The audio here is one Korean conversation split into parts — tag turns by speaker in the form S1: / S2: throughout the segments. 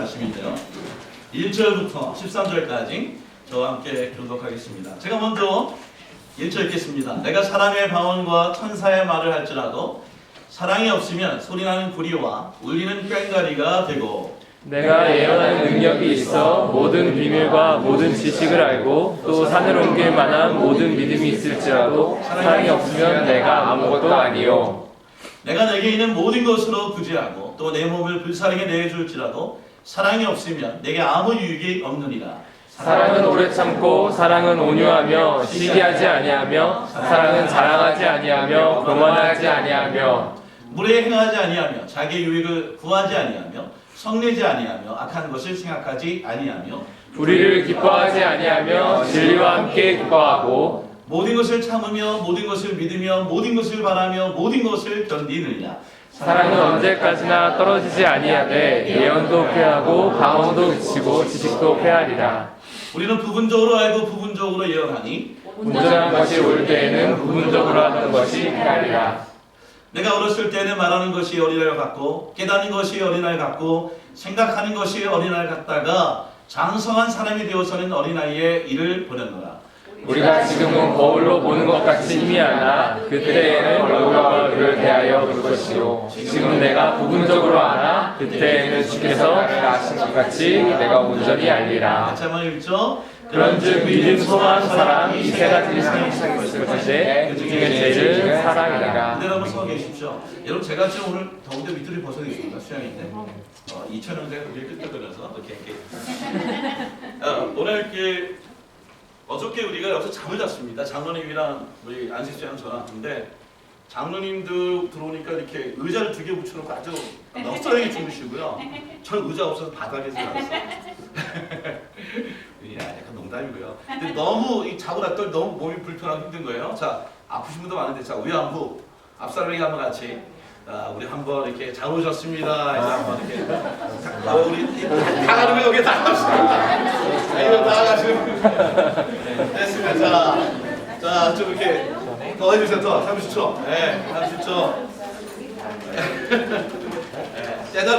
S1: 말씀인데요. 1절부터 13절까지 저와 함께 교독하겠습니다. 제가 먼저 1절 읽겠습니다. 내가 사람의 방언과 천사의 말을 할지라도 사랑이 없으면 소리나는 구리와 울리는 꽹과리가 되고,
S2: 내가 예언하는 능력이 있어 모든 비밀과 모든 지식을 알고 또 산을 옮길 만한 모든 믿음이 있을지라도 사랑이 없으면 내가 아무것도 아니요.
S1: 내가 내게 있는 모든 것으로 구제하고 또 내 몸을 불사르게 내줄지라도 사랑이 없으면 내게 아무 유익이 없느니라.
S2: 사랑은 오래 참고 사랑은 온유하며 시기하지 아니하며 사랑은 자랑하지 아니하며 교만하지 아니하며
S1: 물에 행하지 아니하며 자기 유익을 구하지 아니하며 성내지 아니하며 악한 것을 생각하지 아니하며
S2: 불의를 기뻐하지 아니하며 진리와 함께 기뻐하고
S1: 모든 것을 참으며 모든 것을 믿으며 모든 것을 바라며 모든 것을 견디느냐.
S2: 사랑은 언제까지나 떨어지지 아니하되 예언도 폐하고 방언도 그치고 지식도 폐하리라.
S1: 우리는 부분적으로 알고 부분적으로 예언하니
S2: 온전한 것이 올 때에는 부분적으로 하는 것이 폐하리라.
S1: 내가 어렸을 때는 말하는 것이 어린아이 같고 깨닫는 것이 어린아이 같고 생각하는 것이 어린아이 같다가 장성한 사람이 되어서는 어린아이의 일을 버렸노라.
S2: 우리가 지금은 거울로 보는 것 같이 희미하나 그때에는 얼굴과 얼굴을 대하여 볼 것이요 지금 내가 부분적으로 아나 그때에는 주께서 나를 아신 것 같이 내가 온전히 알리라.
S1: 같이 한번 읽죠.
S2: 그런즉 믿음, 소망, 사랑 이 세 가지 있을 것인데 그 중에 제일은 사랑이라.
S1: 그대로 한번 서 계십시오. 여러분 제가 지금 오늘 더운데 밑들이 벗어야겠습니다. 수양인데 2,000원짜리 우리 끄떡거려서 이렇게 오늘 이렇게 어저께 우리가 여기서 잠을 잤습니다. 장로님이랑 우리 안식수양 전화 왔는데 장로님도 들어오니까 이렇게 의자를 2개 붙여놓고 아주 넉넉하게 주무시고요. 전 의자 없어서 바닥에서 잤어요. 약간 농담이고요. 근데 너무 자고 났더니 너무 몸이 불편하고 힘든 거예요. 자, 아프신 분도 많은데 자 위안부 앞사람에게 한번 같이 우리 한번 이렇게 잘 오셨습니다. 해서 한번 이렇게 우리 다 가는 거 여기 다 갑시다. 이거 다 가시는 됐습니다. 자, 좀 이렇게 더 해주세요. 더 30초. 네, 30초.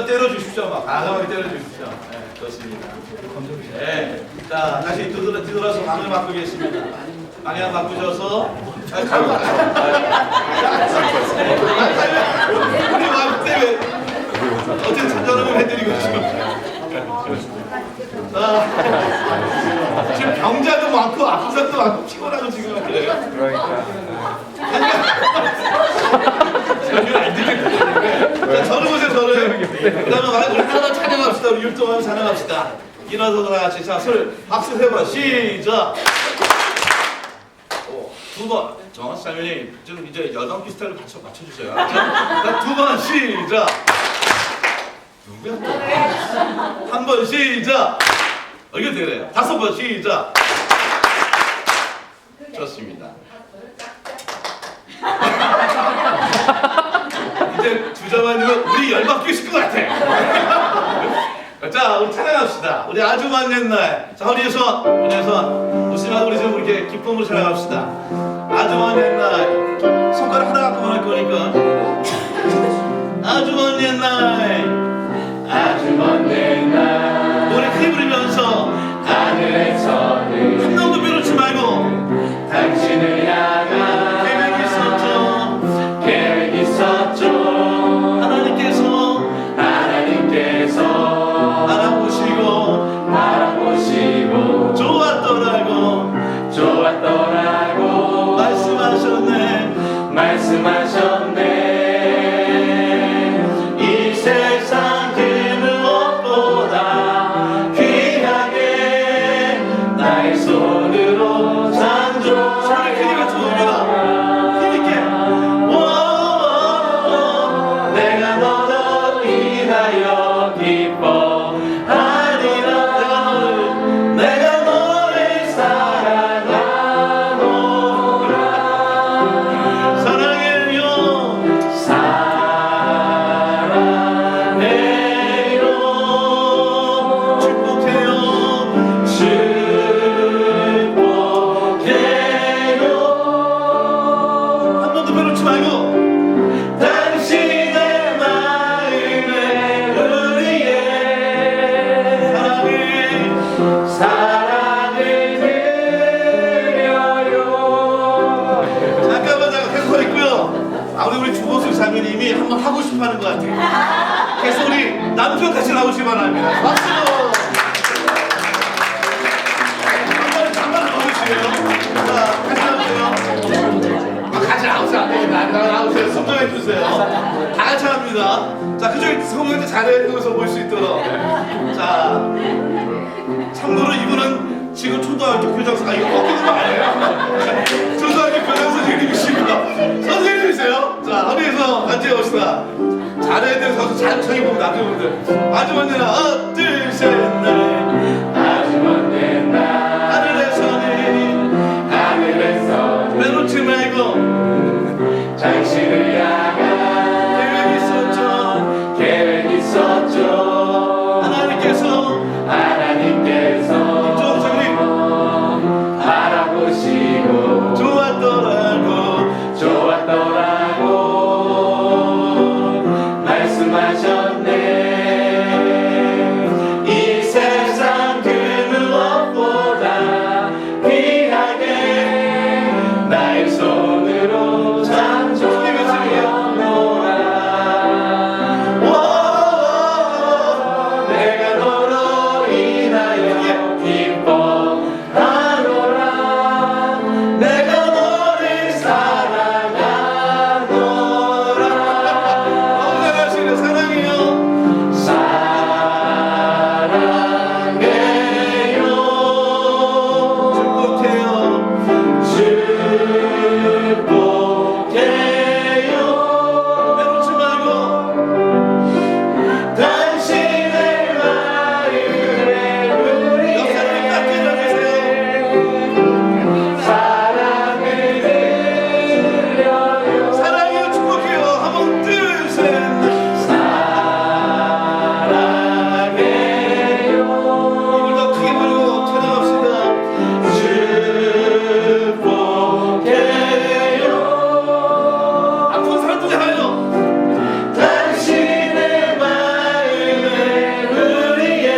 S1: 때려주십시오. 막 과감하게 때려주십시오. 네, 좋습니다. 네, 자 다시 뒤돌아서 방향 바꾸겠습니다. 방향 바꾸셔서 우리 마음 때문에 어쨌든 천전을 해드리고 있습니다. 지금 병자도 많고 아픈 사람도 많고 피곤하고 지금 그래요. 자, 저를 보세요, 저를. 그 다음에 우리 하나 찬양합시다. 우리 율동하면 찬양합시다. 일어나서 다 같이 자, 박수 3번 시작. 2번. 정한 사모님 좀 이제 여성 스타일로 맞춰주세요. 자, 2번 시작. 누구야? 1번 시작. 이게 되래요. 5번 시작. 좋습니다. 이제 주저만 있으면 우리 열받게 있을 것 같아. 자, 우리 찬양합시다. 우리 아주 많은 날. 자, 우리 손. 무심하고 우리 좀 이렇게 기쁨으로 찬양합시다. 아주 많은 날. 손가락 하나 갖고 할 거니까. 아주 먼 날. 아주 먼 날. 노래 크게 부르면서 하늘에서는 한 놈도 빼놓지 말고 당신을 향한 계획이 있었죠. 계획이 있었죠. 하나님께서 바라보시고 좋았더라고 말씀하셨네. 이 세상 그 무엇보다 바랍니다. 박수! 한번 넣어주시고요. 자, 같이 나오세요. 같이 나오세요. 안 되겠다. 나오세요. 선정해 주세요. 다 같이 합니다. 자, 그쪽에 성우한테 잘해서 볼 수 있도록. 자, 참고로 이분은 지금 초등학교 교장선, 이거 꺾이는 거 아니에요? 초등학교 교장 선생님이시고 선생님이세요. 자, 허리에서 앉아봅시다. 잘해야 되는 선수 잘 보면 나중에 분들 아주 먼저 하나 둘 셋 넷
S2: 아주 먼데 나 하늘에서는
S1: 빼놓지 말고
S2: 당신을 향한
S1: 계획이 있었죠.
S2: 계획 있었죠.
S1: 하나님께서 김종성님
S2: 알아보시고 좋았더라고 말씀하셨네. 이 세상 그 무엇보다 귀하게 나의 손으로 창조하였노라. 내가 너로 인하여 기뻐하노라. 내가 너를 사랑하노라.
S1: 사랑하시는 사랑해요.
S2: 사랑해요. 축복해요.
S1: 빼놓지 말고
S2: 당신의 마음에
S1: 역사를 깎여주세요.
S2: 사랑을 드려요.
S1: 사랑해요. 축복해요. 한번 둘 셋.
S2: 사랑해요.
S1: 입을 더 크게 벌리고 찬양합시다.
S2: 축복해요.
S1: 아픈 사람들 하여
S2: 당신의 마음에 우리의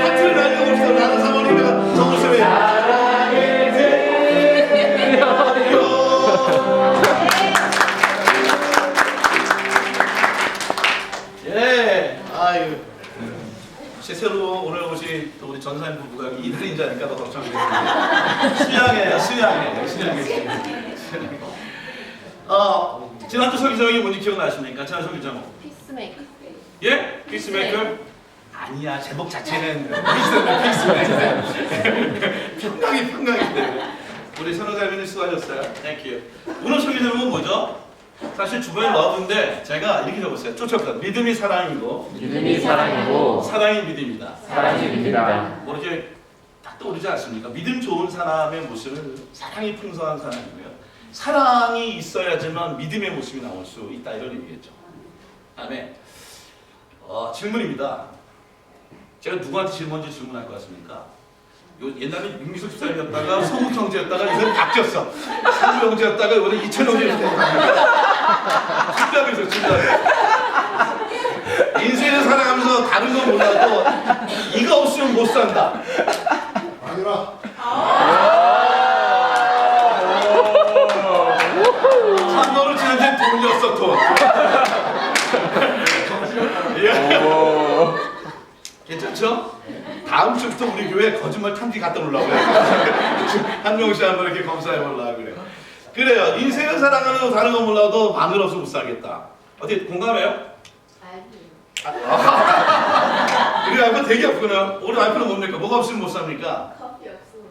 S1: 하트를 날려봅시다. 나는 사모님과 정우쌤의
S2: 사랑을 드려요.
S1: 예, 아유. 혹시 새로 오늘 오신 또 우리 전사님 부부가 이들인지 아닐까 더 걱정돼요. 수양해. 지난주 설교정이 뭔지 기억나십니까? 지난 설교정.
S3: 피스메이커.
S1: 예? 피스메이커? 아니야, 제목 자체는 피스메이커. 평강인데. 우리 선호자매님 수고하셨어요. 땡큐. 오늘 설교정은 뭐죠? 사실 주번에 러브인데 제가 이렇게 적었어요. 쫓아보다 믿음이 사랑이고
S2: 믿음이 사랑이고
S1: 사랑이 믿음이다.
S2: 사랑이 믿음이다.
S1: 뭐 이렇게 딱 떠오르지 않습니까? 믿음 좋은 사람의 모습은 사랑이 풍성한 사람이고요. 사랑이 있어야지만 믿음의 모습이 나올 수 있다 이런 얘기겠죠. 다음에 질문입니다. 제가 누구한테 질문할 것 같습니까? 옛날에 윤기석 집사님이었다가 성욱 형제였다가 이제 바뀌었어. 성욱 형제였다가 이번에 이천 형제였다가 진짜에서 인생을 살아가면서 다른 건 몰라도 이거 없으면 못 산다.
S4: 아니라
S1: 참고로 지난주에 돈이었어 돈. 괜찮죠? 다음 주부터 우리 교회 거짓말 탐지 갔다 오려고 그래. 한 명씩 한번 이렇게 검사해 보려고 그래. 그래요. 인생을 살아가면서 다른 건 몰라도 마늘 없으면 못 살겠다. 어떻게 공감해요? 우리 와이프 되게 아프구나. 우리 와이프는 뭡니까? 뭐가 없으면 못 삽니까?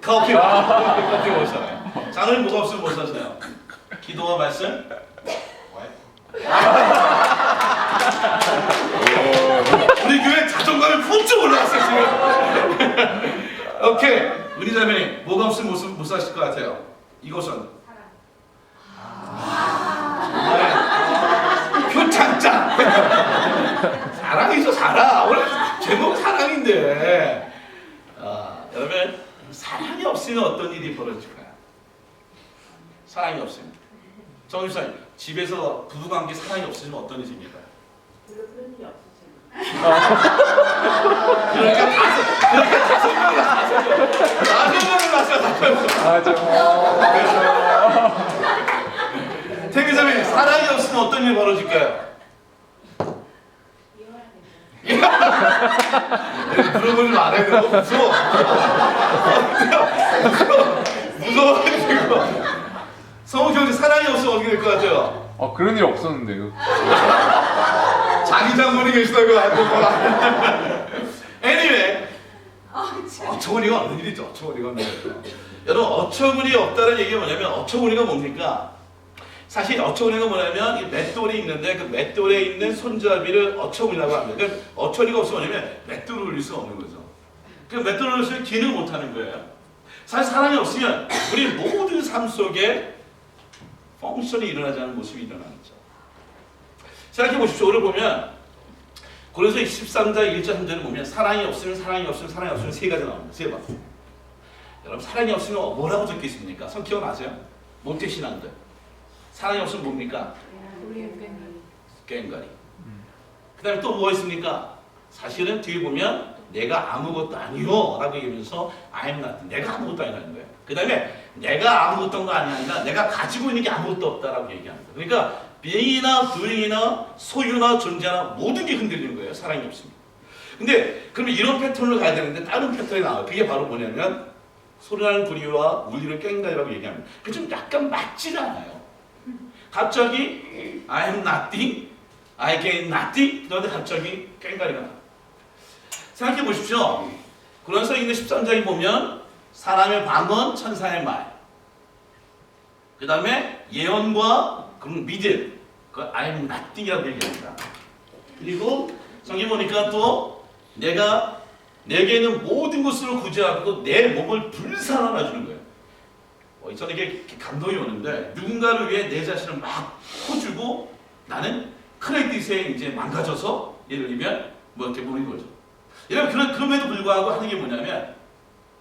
S3: 커피 없어.
S1: 커피 못 사요. 장르는 뭐가 없으면 못 사세요? 기도와 말씀? 우리 교회 자존감이 푹쭉 올라왔어요 지금. 오케이. 은희 자매님 뭐가 없으면 못 사실 것 같아요? 이것은 표창장. 사랑이죠 사랑. 오늘 제목 사랑인데 여러분 사랑이 없으면 어떤 일이 벌어질까요? 사랑이 없으면 정유사님 집에서 부부관계 사랑이 없으면 어떤 일이 생길까요? 그러니까 다섯 명을 낳았어요.
S2: 맞아.
S1: 태기사님 사랑이 없으면 어떤 일이 벌어질까요? 물어보지 말아야 돼. 무서워. 무서워가지고. 성우 형제 사랑이 없으면 어떻게 될 것 같아요?
S2: 그런 일 없었는데요.
S1: 자기 장모님 계시다고 하고 뭐라. anyway. 어처구니가 없는 일이죠. 어처구니가 없는 일이죠. 여러분 어처구니 없다는 얘기가 뭐냐면 어처구니가 뭡니까? 사실 어처구니가 뭐냐면 이 맷돌이 있는데 그 맷돌에 있는 손잡이를 어처구니라고 합니다. 그 어처구니가 없으면 뭐냐면 맷돌을 올릴 수가 없는 거죠. 그 맷돌을 올릴 수 기능을 못하는 거예요. 사실 사랑이 없으면 우리 모든 삶 속에 펑션이 일어나지 않는 모습이 일어나는 거죠. 생각해 보십시오. 오늘 보면 고린도서 13장 1절 3절을 보면 사랑이 없으면 세 가지 나옵니다. 세 번. 여러분 사랑이 없으면 뭐라고 적혀 있습니까? 성격은 아세요? 모태신앙들. 사랑이 없으면 뭡니까? 꽹과리. 그 다음에 또 뭐가 있습니까? 사실은 뒤에 보면 내가 아무것도 아니요 라고 얘기하면서 I'm not. 내가 아무것도 아니라는 거예요. 그 다음에 내가 아무것도 아니라 내가 가지고 있는 게 아무것도 없다라고 얘기합니다. 그러니까 being이나 doing이나 소유나 존재나 모든 게 흔들리는 거예요. 사랑이 없습니다. 근데 그러면 이런 패턴으로 가야 되는데 다른 패턴이 나와요. 그게 바로 뭐냐면 소리나는 구리와 울리는 꽹과리라고 얘기합니다. 그게 좀 약간 맞지 않아요. 갑자기 I'm nothing, I gain nothing 그런데 갑자기 꽹과리가 나와요. 생각해 보십시오. 고린도서 있는 13장에 보면 사람의 방언, 천사의 말. 그 다음에 예언과 그런 믿음. 그 I'm nothing이라고 얘기합니다. 그리고 성경 보니까 또 내가 내게 있는 모든 것으로 구제하고 내 몸을 불살아나 주는 거예요. 저는 이게 감동이 오는데 누군가를 위해 내 자신을 막 퍼주고 나는 크레딧에 이제 망가져서 예를 들면 뭐 이렇게 보는 거죠. 여러분 그럼에도 불구하고 하는 게 뭐냐면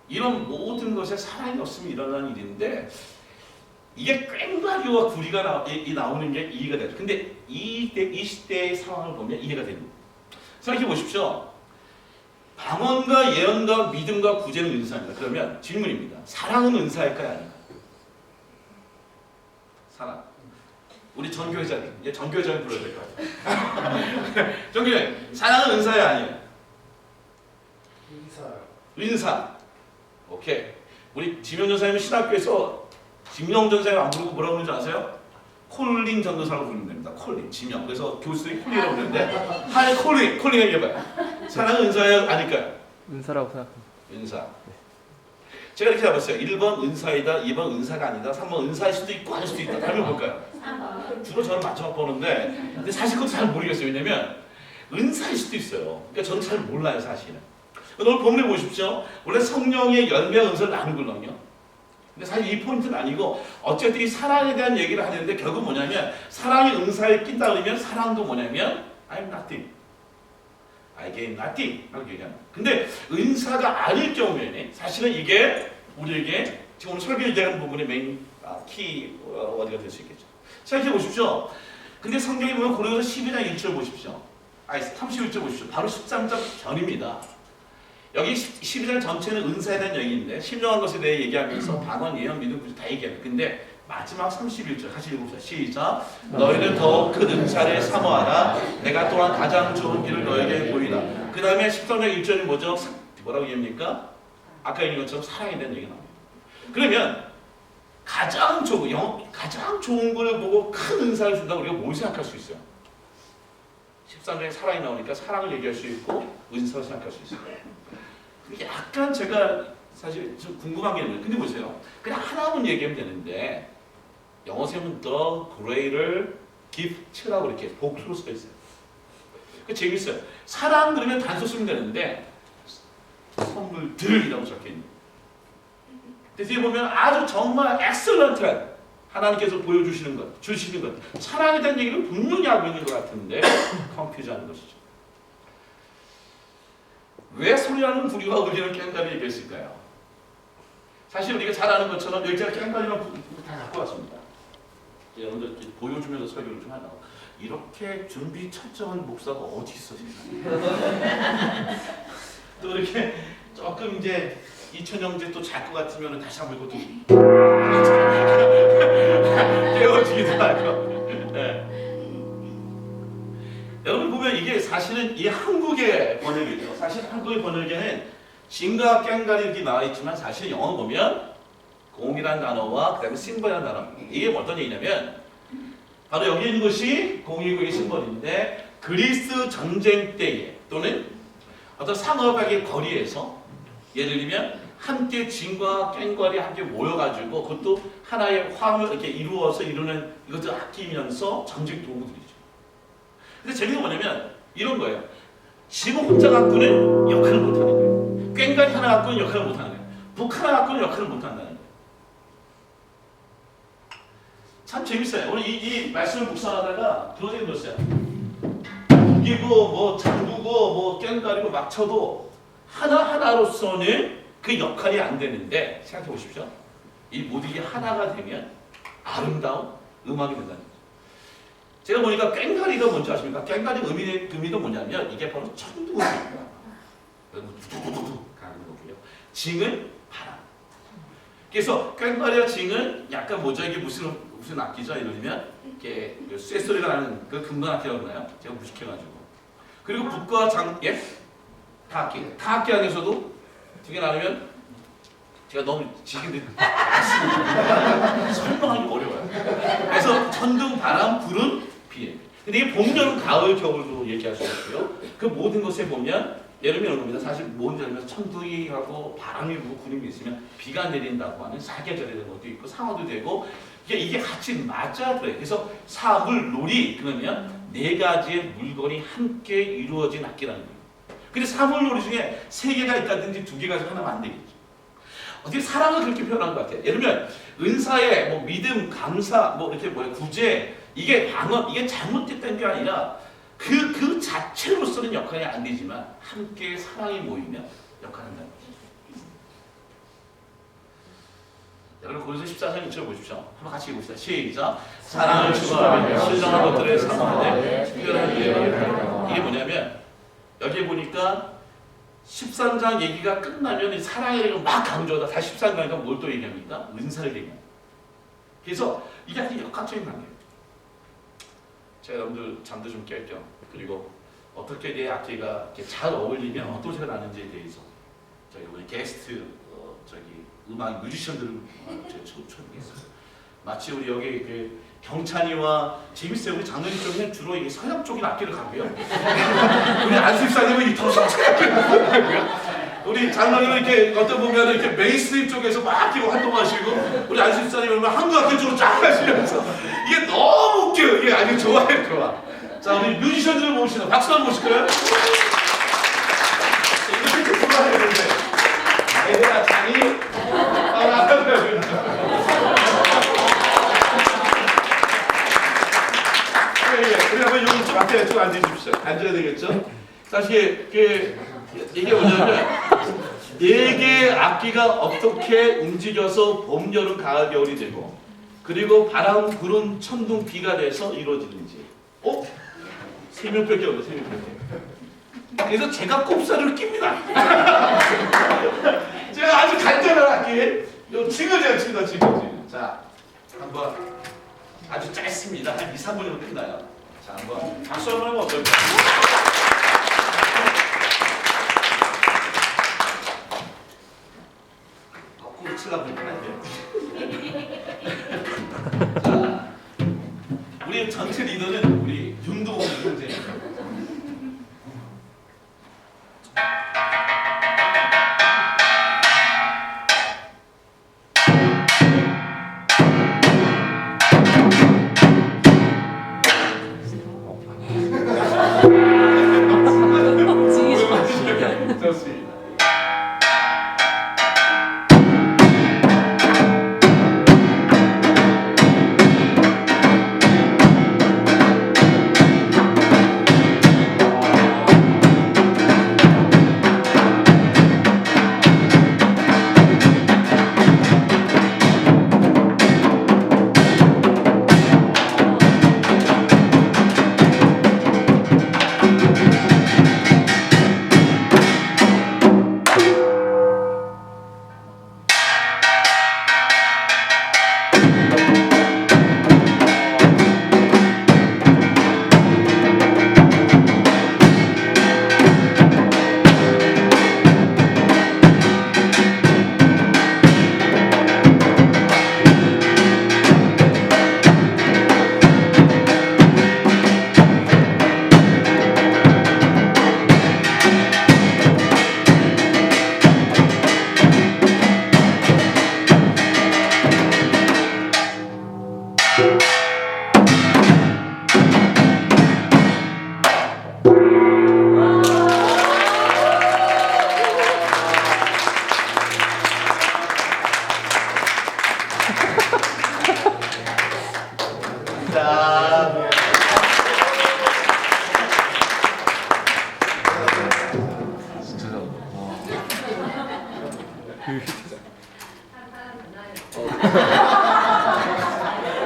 S1: 이런 모든 것에 사랑이 없으면 일어나는 일인데 이게 꽹과리와 구리가 나오는 게 이해가 되죠. 근데 이 시대의 상황을 보면 이해가 됩니다. 생각해 보십시오. 방언과 예언과 믿음과 구제는 은사입니다. 그러면 질문입니다. 사랑은 은사일까요? 아닌가요? 사랑. 우리 전교회장님, 이제 전교회장님 불러야 될 것 같아요. 전교회장님, 사랑은 은사야 아니에요? 은사. 오케이. 우리 지명 전사님은 신학교에서 지명 전사님 안 부르고 뭐라고 부르는지 아세요? 콜링 전도사라고 부르면 됩니다. 콜링, 지명. 그래서 교수들이 콜링이라고 부르는데 하이 콜링 얘기해봐요. 사랑은 은사야 아닐까요?
S2: 은사라고 생각합니다.
S1: 은사. 제가 이렇게 잡았어요. 1번 은사이다, 2번 은사가 아니다, 3번 은사일 수도 있고 아닐 수도 있다. 답을 볼까요? 주로 저는 맞춰 보는데 근데 사실 그것도 잘 모르겠어요. 왜냐면 은사일 수도 있어요. 그러니까 저는 잘 몰라요 사실은. 오늘 본문에 보십시오. 원래 성령의 열매 은사를 나누거든요. 근데 사실 이 포인트는 아니고 어쨌든 이 사랑에 대한 얘기를 하는데 결국 뭐냐면 사랑이 은사에 낀다 그러면 사랑도 뭐냐면 I'm nothing, I gain nothing 라고 얘기합니다. 근데 은사가 아닐 경우에는 사실은 이게 우리에게 지금 오늘 설교 얘기하는 부분의 메인 키 어디가 될 수 있겠죠. 생각해 보십시오. 근데 성경에 보면 고린도서 12장 1절 보십시오. 31절 보십시오. 바로 13장 전입니다. 여기 12장 전체는 은사에 대한 얘기인데 신령한 것에 대해 얘기하면서 방언, 예언, 믿음, 구제 다 얘기합니다. 근데 마지막 31절 같이 읽어보세요. 시작. 너희는 더욱 큰 은사를 사모하라. 내가 또한 가장 좋은 길을 너에게 보이라. 그 다음에 13장 1절이 뭐죠? 뭐라고 얘기합니까? 아까 얘기한 것처럼 사랑에 대한 얘기가 나옵니다. 그러면 가장 좋은 걸 보고 큰 은사를 준다고 우리가 뭘 생각할 수 있어요? 13장에 사랑이 나오니까 사랑을 얘기할 수 있고 은사를 생각할 수 있어요. 약간 제가 사실 좀 궁금한 게 있는데 근데 보세요. 그냥 하나만 얘기하면 되는데 영어 세면 the greater gift라고 이렇게 복수로 써 있어요. 그 재밌어요. 사랑 그러면 단수 쓰면 되는데 선물들이라고 적혀있는. 근데 뒤에 보면 아주 정말 엑셀런트한 하나님께서 보여주시는 것, 주시는 것, 사랑에 대한 얘기를 분명히 하고 있는 것 같은데 컨퓨즈하는 것이죠. 왜 소리나는 구리와 울리는 꽹과리 얘기했을까요? 사실 우리가 잘 아는 것처럼 여기 제가 꽹과리만 다 갖고 왔습니다. 여러분들 보여주면서 설교를 좀 하다가 이렇게 준비 철저한 목사가 어디 있어 세상에. 또 이렇게 조금 이제 이천영제 또 잘 것 같으면 다시 한번 이것도 깨워지기도 하고. 네. 여러분 보면 이게 사실은 이 한국의 번역이죠. 사실 한국의 번역에는 진과 깽가리 이렇게 나와 있지만 사실 영어 보면 공이라는 단어와 그다음에 심벌이라는 단어 이게 어떤 얘기냐면 바로 여기 있는 것이 공이고 이 심벌인데 그리스 전쟁 때에 또는 어떤 상업학의 거리에서 예를 들면 함께 진과 깽과리 함께 모여가지고 그것도 하나의 화음을 이렇게 이루어서 이루는 이것을 아끼면서 전쟁 도구들이죠. 근데 재미가 뭐냐면 이런 거예요. 진 혼자 갖고는 역할을 못하는 거예요. 꽹과리 하나 갖고는 역할을 못하는 거예요. 북 하나 갖고는 역할을 못한다는 거예요. 참 재밌어요. 오늘 이 말씀을 묵상하다가 그런 생각이 들었어요. 북이고 뭐 장구고 뭐 꽹과리고 막 쳐도 하나하나로서는 그 역할이 안 되는데 생각해 보십시오. 이 모든 게 하나가 되면 아름다운 음악이 된다는 거죠. 제가 보니까 꽹과리가 뭔지 아십니까? 꽹과리 의미도 뭐냐면 이게 바로 천둥입니다. 두두두두 가는 거고요. 징은 바람. 그래서 꽹과리와 징은 약간 뭐죠? 이게 무슨 악기죠? 예를 들면 이렇게 쇠소리가 나는 그 금관 악기라고 그러나요? 제가 무식해가지고. 그리고 북과 예? 타악기 안에서도 두 개 나누면 제가 너무 지긴데 설명하기 어려워요. 그래서 천둥, 바람, 불은 비. 근데 이게 봄, 여름, 가을, 겨울도 얘기할 수 있고요. 그 모든 것에 보면 예를 들면 겁니다. 사실 뭔지 알면 천둥이 하고 바람이 불고 구름이 있으면 비가 내린다고 하는 사계절이 되는 것도 있고 상어도 되고 이게 같이 맞아들어요. 그래서 사물, 놀이 그러면 네 가지의 물건이 함께 이루어진 악기라는 거예요. 근데 사물놀이 중에 세 개가 있다든지 두 개가 하나면 안 되겠죠. 어떻게 사랑을 그렇게 표현한 것 같아요. 예를 들면 은사에 뭐 믿음, 감사, 뭐 이렇게 구제 이게 방언 이게 잘못됐다는 게 아니라 그 자체로서는 역할이 안 되지만 함께 사랑이 모이면 역할을 한다는 거죠. 여러분 고린도 14장 1절 보십시오. 한번 같이 읽읍시다. 시작. 사랑을 추구하며 신령한 것들을 사모하되 특별한 이해를 이게 뭐냐면 여기 보니까 13장 얘기가 끝나면 이 사랑의 얘기를 막 강조하다 다시 13장이니까 뭘 또 얘기합니까? 은사를 얘기합니다. 그래서 이게 아주 역학적인 관계예요. 제가 여러분들 잠도 좀 깰 겸 그리고 어떻게 내 악기가 이렇게 잘 어울리면 어떤 소리가 나는지에 대해서 저희 이번에 게스트 음악 뮤지션들을 제가 초청했어요. 마치 우리 여기 그 경찬이와 재밌어요. 우리 장로님 쪽에는 주로 이 서양 쪽인 악기를 가고요. 우리 안수입사님은 이 동서쪽 악기를 가고요. 우리 장로님은 이렇게 어떤 보면 이렇게 메이스인 쪽에서 막 끼고 활동하시고 우리 안수입사님은 한국 악기 쪽으로 쫙 하시면서 이게 너무 웃겨요. 이게 아주 좋아요, 좋아. 자, 우리 뮤지션들을 모시다. 박수 한번 모실까요? 이렇게 좋아해야 되는데 얘들아 자니 우리 한번 여기 좀 앞에 좀 앉으십시오. 앉아야 되겠죠? 사실 이게 뭐냐면 네 개의 악기가 어떻게 움직여서 봄, 여름, 가을, 겨울이 되고 그리고 바람, 구름, 천둥, 비가 돼서 이루어지는지 세 명밖에 없네. 세 명밖에. 그래서 제가 꼽사를 낍니다. 제가 아주 간단한 악기 요 징어제가 지금 자 한번 아주 짧습니다. 한 2, 3분이면 끝나요. 자 한번 박수 한번 해보면 어떨까요? 거꾸로 치려고 불편한데. 자 우리 전체 리더는 우리 윤도홍 형제입니다. 좋습니다.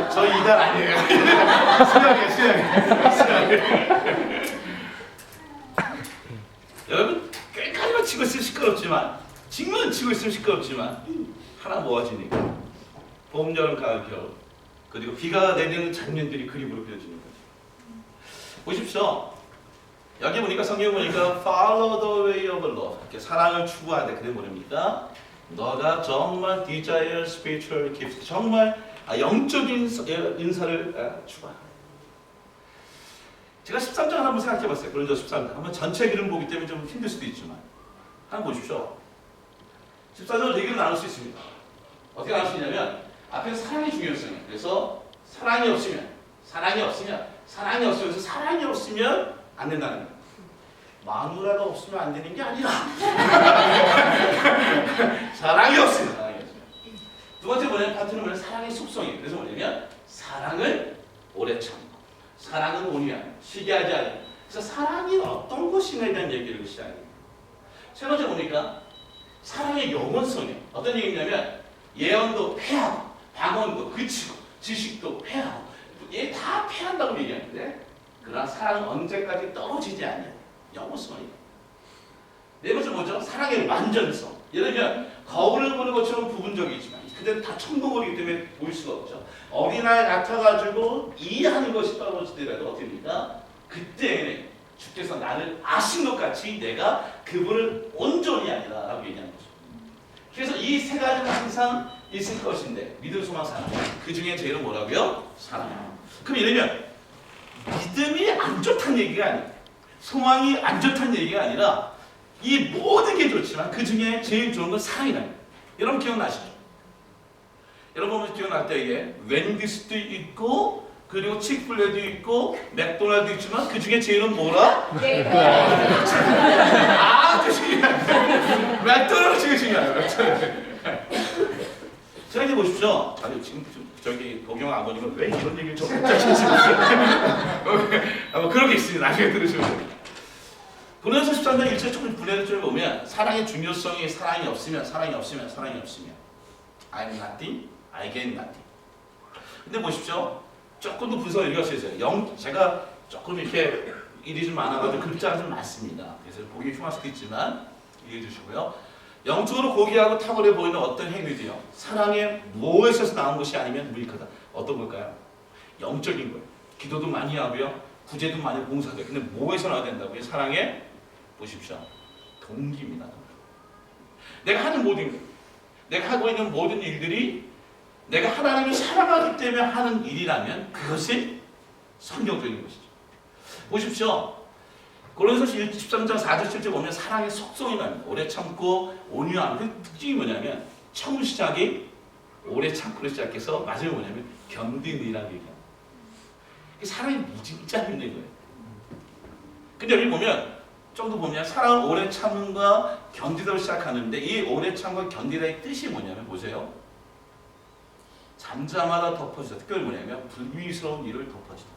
S1: 저 2단 아니에요. 수영이에요. 여러분 꽤 치고 있으면 시끄럽지만 징만 치고 있으면 시끄럽지만 하나 모아지니까 봄, 여름, 가을, 겨울 그리고 비가 내리는 장면들이 그림으로 그려지는 거죠. 보십시오. 여기 보니까 성경 보니까 Follow the way of love 이렇게 사랑을 추구하는데 그게 뭐랍니까? 너가 정말 desire spiritual gifts 정말 영적인 인사를 추구하라. 제가 13장 한번 생각해봤어요. 그런저 13장 한번 전체 그림 보기 때문에 좀 힘들 수도 있지만 한번 보십시오. 14장을 4개로 나눌 수 있습니다. 어떻게 나눌 수 있냐면 앞에 사랑의 중요성이에요. 그래서 사랑이 없으면 안 된다는 거예요. 마누라가 없으면 안 되는 게 아니라 사랑이 없으면 두 번째 뭐냐면 파트너는 사랑의 속성이에요. 그래서 뭐냐면 사랑을 오래 참고 사랑은 온유함, 시기하지 않아요. 그래서 사랑이 어떤 것인가에 대한 얘기를 시작해요. 세 번째 보니까 사랑의 영원성이에요. 어떤 얘기냐면 예언도 패하고 방언도 그치고 지식도 패하고 얘 다 패한다고 얘기하는데 그러나 사랑은 언제까지 떨어지지 않아요. 영원성이에요. 네 번째 뭐죠? 사랑의 완전성. 예를 들면 거울을 보는 것처럼 부분적이지만 그때는 다 천국이기 때문에 보일 수가 없죠. 어린아이 같아가지고 이해하는 것이 떨어지더라도 어떻게 됩니까? 그때는 주께서 나를 아신 것 같이 내가 그분을 온전히 아니라 라고 얘기하는 거죠. 그래서 이 세 가지는 항상 있을 것인데 믿음, 소망, 사랑 그 중에 제일은 뭐라고요? 사랑. 그럼 이러면 믿음이 안 좋다는 얘기가 아니에요. 소망이 안 좋다는 얘기가 아니라 이 모든 게 좋지만 그 중에 제일 좋은 건 사랑이라는 거예요. 여러분 기억나시죠? 여러분 기억날 때 이게 웬디스도 있고 그리고 칙플레도 있고 맥도날드 있지만 그 중에 제일은 뭐라? 아주 중요해요. 맥도날드가 중요해요. 생각해 보십시오. 아니 지금 저기 도경 아버님은 왜 이런 얘기를 저 혼자 하시는지 모르겠어요. 그런 게 있으니 나중에 들으시면 됩니다. 고린도서 13장 1절 조금 분해를 좀 보면 사랑의 중요성이 사랑이 없으면 I'm nothing, I get nothing. 근데 보십시오. 조금 더 분석을 읽어주세요. 제가 조금 이렇게 일이 좀 많아가지고 글자가 좀 많습니다. 그래서 보기 흉할 수도 있지만 이해해 주시고요. 영적으로 고귀하고 탁월해 보이는 어떤 행위도요. 사랑의 무엇에서 나온 것이 아니면 무익하다. 어떤 걸까요? 영적인 거예요. 기도도 많이 하고요. 구제도 많이 봉사돼요. 근데 뭐에서 나와야 된다고요? 사랑의 보십시오. 동기입니다. 내가 하는 모든 것, 내가 하고 있는 모든 일들이 내가 하나님을 사랑하기 때문에 하는 일이라면 그것이 성경적인 것이죠. 보십시오. 고린도서 13장 4절 7절 보면 사랑의 속성이 나옵니다. 오래 참고 온유함. 그 특징이 뭐냐면 처음 시작이 오래 참고로 시작해서 마지막에 뭐냐면 견디느라는 얘기예요. 사랑이 무진짜 힘든 거예요. 근데 여기 보면 좀 더 보면 사랑을 오래 참음과 견디다로 시작하는데 이 오래 참과 견디다의 뜻이 뭐냐면 보세요. 잠자마다 덮어주다. 특별히 뭐냐면 불미스러운 일을 덮어주다.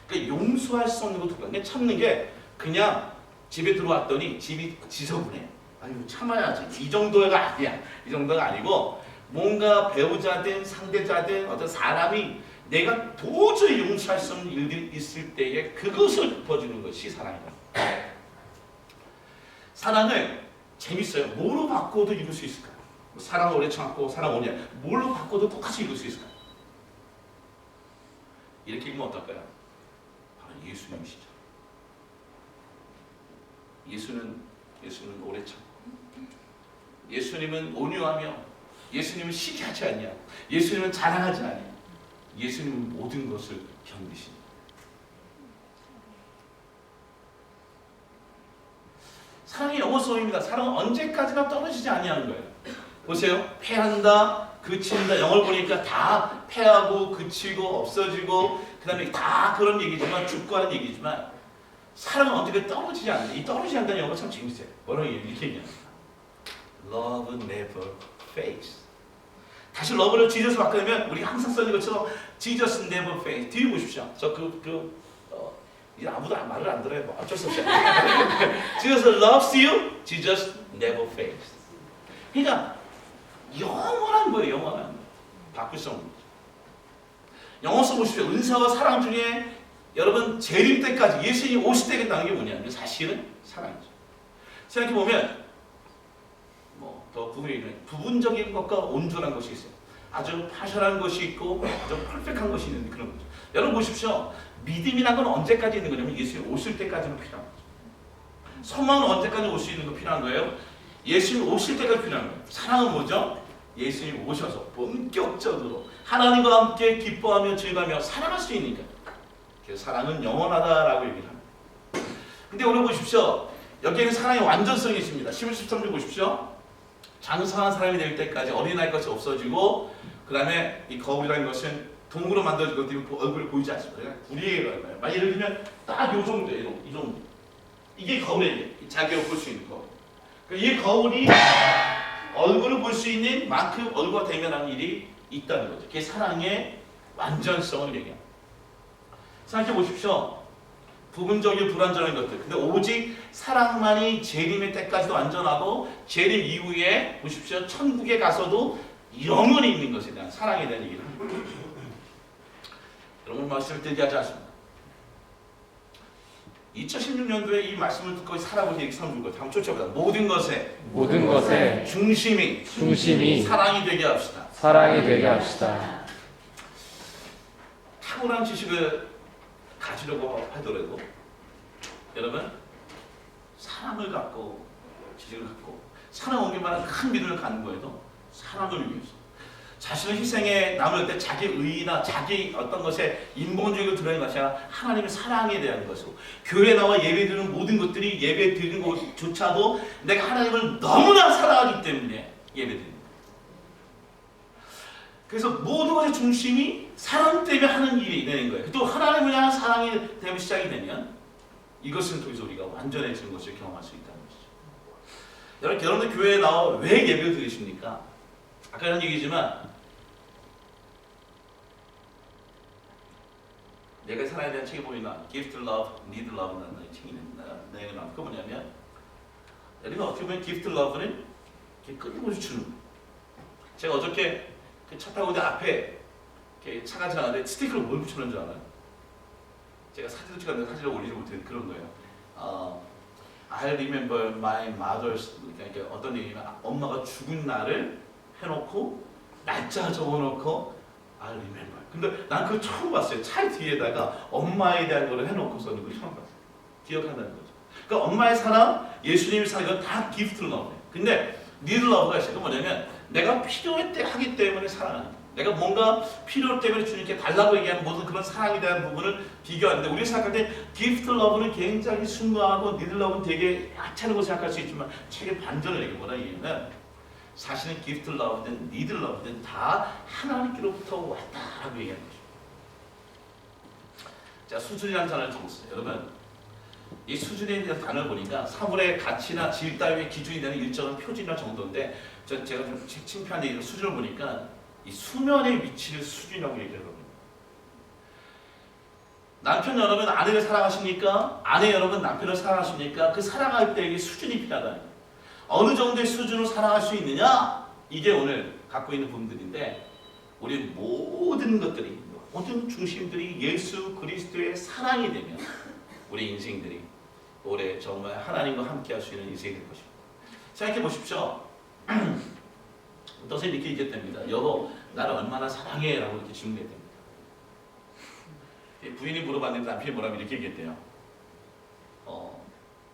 S1: 그러니까 용서할 수 없는 것도 그냥 참는 게 그냥 집에 들어왔더니 집이 지저분해. 아유 참아야지. 이 정도가 아니야. 이 정도가 아니고 뭔가 배우자든 상대자든 어떤 사람이 내가 도저히 용서할 수 없는 일들이 있을 때에 그것을 덮어주는 것이 사랑이다. 사랑을 재밌어요. 뭐로 바꿔도 이룰 수 있을까요? 사랑 오래 참고 사랑 오냐 뭘로 바꿔도 똑같이 이룰 수 있을까요? 이렇게 읽으면 어떨까요? 바로 예수님이시죠. 예수는 오래 참고 예수님은 온유하며 예수님은 시기하지 않냐 예수님은 자랑하지 않냐 예수님은 모든 것을 견디십니다. 사랑의 영원성입니다. 사랑은 언제까지나 떨어지지 아니하는 거예요. 보세요. 패한다, 그친다. 영어를 보니까 다 패하고 그치고 없어지고 그 다음에 다 그런 얘기지만 죽고 하는 얘기지만 사랑은 언제까지 떨어지지 않는다. 이 떨어지지 않는다는 영어가 참 재밌어요. 뭐라고 이렇게 얘기합니다. Love never fades. 다시 러브를 지저스 바꾸면 우리 항상 써는 것처럼 Jesus never fades. 뒤에 보십시오. 저 아무도 말을 안 들어요. 뭐 어쩔 수 없어요. Jesus loves you. Jesus never fades. 그러니까 영원한 거예요. 영원한 거. 바꿀 수 없는 거죠. 영어 써보십시오. 은사와 사랑 중에 여러분 재림 때까지 예수님이 오실 때겠다는 게 뭐냐면 사실은 사랑이죠. 생각해보면 더 부분적인 것과 온전한 것이 있어요. 아주 파션한 것이 있고 아주 퍼펙트한 것이 있는 그런 거죠. 여러분 보십시오. 믿음이란 건 언제까지 있는 거냐면 예수님 오실 때까지는 필요한 거죠. 소망은 언제까지 올 수 있는 거 필요한 거예요? 예수님 오실 때까지 필요한 거예요. 사랑은 뭐죠? 예수님 오셔서 본격적으로 하나님과 함께 기뻐하며 즐거워하며 살아갈 수 있는 거예요. 그래서 사랑은 영원하다라고 얘기를 합니다. 근데 오늘 보십시오. 여기에는 사랑의 완전성이 있습니다. 11, 13절 보십시오. 장성한 사람이 될 때까지 어린아이 것이 없어지고 그 다음에 이 거울이라는 것은 동으로 만들어진 것 때문에 얼굴이 보이지 않습니다. 그냥 불이에요. 예를 들면 딱 요 정도예요. 이 정도. 이게 거울이에요. 자기가 볼 수 있는 거울. 이 거울이 얼굴을 볼 수 있는 만큼 얼굴과 대면하는 일이 있다는 거죠. 그게 사랑의 완전성을 얘기합니다. 생각해 보십시오. 부분적이고 불완전한 것들. 근데 오직 사랑만이 재림의 때까지도 완전하고 재림 이후에 보십시오. 천국에 가서도 영원히 있는 것에 대한 사랑에 대한 얘기를 합니다. 여러분 말씀을 들게 하지 않습니다. 2016년도에 이 말씀을 듣고 살아보신 이렇게 삼는 것 한번 쫓아보자. 모든 것에 중심이 사랑이 되게 합시다.
S2: 사랑이 되게 합시다.
S1: 탁월한 지식을 가지려고 하더라도 여러분 사랑을 갖고 지식을 갖고 사랑 오기만한 큰 믿음을 갖는 거에도 사랑을 위해서 자신의 희생에 남을 때 자기 의의나 자기 어떤 것에 인본주의가 드러낸 것이 아니라 하나님의 사랑에 대한 것이고 교회에 나와 예배드리는 모든 것들이 예배 드리는 것조차도 내가 하나님을 너무나 사랑하기 때문에 예배드립니다. 그래서 모든 것의 중심이 사랑 때문에 하는 일이 되는 거예요. 또 하나님을 향한 사랑이 되면 시작이 되면 이것을 통해서 우리가 완전해지는 것을 경험할 수 있다는 것이죠. 여러분들 교회에 나와 왜 예배를 드리십니까? 아까 이런 얘기지만 내가 사랑에 대한 책이 보이나 Gift Love, Need Love라는 책이 있는데 내가 나온 거 뭐냐면 여러분 어떻게 보면 Gift Love는 끊임없이 주는 거예요. 제가 어저께 차 타고 앞에 차가 지나가는데 스티커를 뭘 붙여놓은 줄 알아요? 제가 사진도 찍었는데 사진을 올리지 못했는데 그런 거예요. I remember my mother's 그러니까 어떤 얘기냐면 엄마가 죽은 날을 해놓고 날짜 적어놓고 I remember. 근데 난 그걸 처음 봤어요. 차 뒤에다가 엄마에 대한 거를 해놓고 써는 걸 처음 봤어요. 기억한다는 거죠. 그러니까 엄마의 사랑, 예수님의 사랑 이건 다 기프트로 나오네요. 근데 need love가 있어요. 그건 뭐냐면 내가 필요할 때 하기 때문에 사랑하는 거예요. 내가 뭔가 필요 때문에 주님께 달라고 얘기하는 모든 그런 사랑에 대한 부분을 비교하는데 우리가 생각할 때 gift love는 굉장히 순수하고 need love는 되게 하찮은 생각할 수 있지만 책의 반전을 얘기해 뭐라 얘기하면 사실은 gift love든 need love든 다 하나님께로부터 왔다라고 얘기하는 거죠. 자, 수준이라는 단어를 적었어요. 여러분 이 수준에 대한 단어를 보니까 사물의 가치나 질 따위의 기준이 되는 일정한 표준이나 정도인데 제가 좀 창피한 얘기로 수준을 보니까 이 수면의 위치를 수준이라고 얘기하거든요. 남편 여러분 아내를 사랑하십니까? 아내 여러분 남편을 사랑하십니까? 그 사랑할 때 이게 수준이 필요하다는 거예요. 어느 정도의 수준으로 사랑할 수 있느냐? 이게 오늘 갖고 있는 부분들인데 우리 모든 것들이 모든 중심들이 예수 그리스도의 사랑이 되면 우리 인생들이 올해 정말 하나님과 함께 할 수 있는 인생이 될 것입니다. 생각해 보십시오. 어떤 선생님이 이렇게 얘기했답니다. 여보, 나를 얼마나 사랑해? 라고 이렇게 질문했답니다. 부인이 물어봤는데 남편이 뭐라고 이렇게 얘기했대요.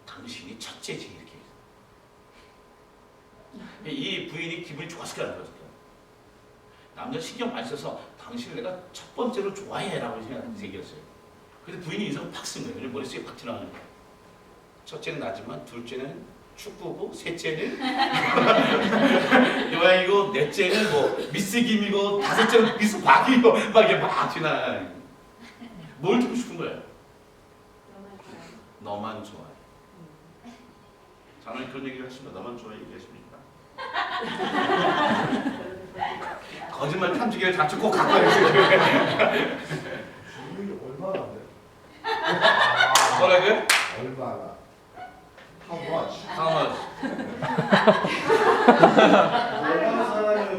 S1: 당신이 첫째지 이렇게. 이 부인이 기분이 좋았을 거라는 거죠. 남자 신경 많이 써서 당신을 내가 첫 번째로 좋아해 라고 얘기했어요. 근데 부인이 인상을 팍 쓴 거예요. 머릿속에 팍 지나가는 거예요. 첫째는 나지만 둘째는 축구고 셋째는 요양이고 넷째는 뭐 미스 김이고 다섯째는 미스 박이고 막 이게 막 지나가요. 뭘 듣고 싶은 거예요? 너만 좋아해. 저는 그런 얘기를 하십니다. 너만 좋아해 얘기하십니까? 거짓말 탐지기를 자주 꼭 갖고 다니세요.
S4: 주문이 얼마나 안 돼?
S1: 뭐라고요?
S4: 얼마나? How much?
S1: How much?
S4: 얼마나 사랑을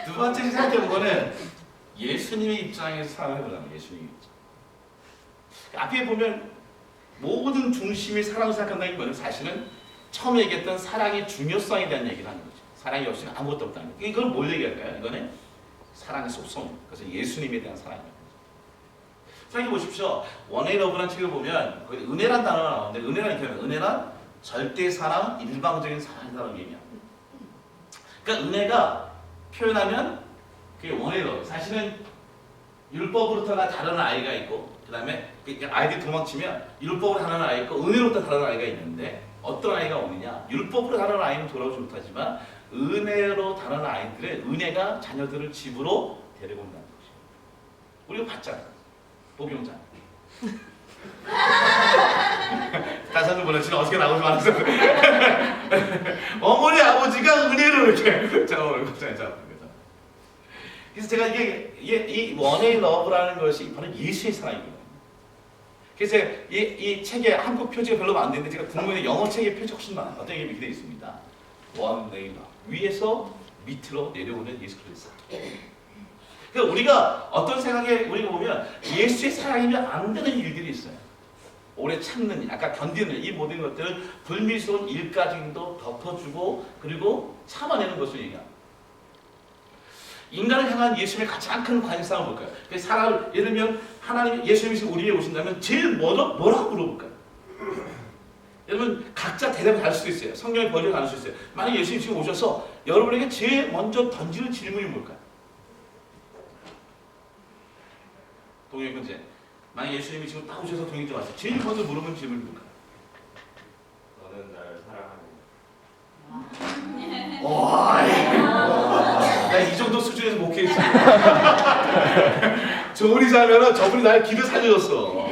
S1: 두 번째 생각해본 거는 예수님의 입장에서 사랑을 해보자면 예수님의 입장. 앞에 보면 모든 중심이 사랑을 생각한다는 거는 사실은 처음 얘기했던 사랑의 중요성에 대한 얘기를 하는 거죠. 사랑이 없으면 아무것도 없다는 거죠. 이걸 뭘 얘기할까요? 이거는 사랑의 속성. 그래서 예수님에 대한 사랑입니다. 생각해 보십시오. 원웨이 러브라는 책을 보면 거기 은혜란 단어가 나오는데 은혜란 이렇게 하면 은혜란 절대 사랑, 일방적인 사랑이라는 얘기야. 그러니까 은혜가 표현하면 그게 원웨이 러브. 사실은 율법으로부터 다른 아이가 있고 그 다음에 아이들이 도망치면 율법으로 다른 아이가 있고 은혜로부터 다른 아이가 있는데 어떤 아이가 오느냐? 율법으로 다른 아이는 돌아오지 못하지만 은혜로 다른 아이들은 은혜가 자녀들을 집으로 데리고 온다는 것이에요. 우리가 봤잖아요. 복용자. 가사도 몰랐지만 어떻게 나오지 말았어. 어머니 아버지가 은혜로 이렇게 잡아오는 거잖아요. 그래서 제가 이 원웨이 러브라는 것이 바로 예수의 사랑입니다. 그래서 이 책에 한국 표지가 별로 안 되는데 제가 궁금해 영어 책의 표지 훨씬 많아요. 어떤 게 이렇게 되어 있습니다. 원웨이 러브. 위에서 밑으로 내려오는 예수 그리스도. 그러니까 우리가 어떤 생각에 우리가 보면 예수의 사랑이면 안 되는 일들이 있어요. 오래 참는 일, 아까 견디는 일, 이 모든 것들을 불미스러운 일까지도 덮어주고 그리고 참아내는 것을 얘기합니다. 인간을 향한 예수님의 가장 큰 관심사를 볼까요? 사람을 예를 들면 하나님 예수님이 우리에게 오신다면 제일 뭐라고 물어볼까요? 여러분 각자 대답이 다를 수도 있어요. 성경의 번역이 다를 수 있어요. 만약 예수님이 지금 오셔서 여러분에게 제일 먼저 던지는 질문이 뭘까요? 동영 현재 만약 예수님이 지금 딱 오셔서 동영 좀 왔어요. 제일 먼저 물어보는 질문이 뭘까요?
S2: 너는 나를 사랑하느냐?
S1: 나 이 정도 수준에서 목회했어. 저분이 살면은 저분이 나의 길을 살려줬어.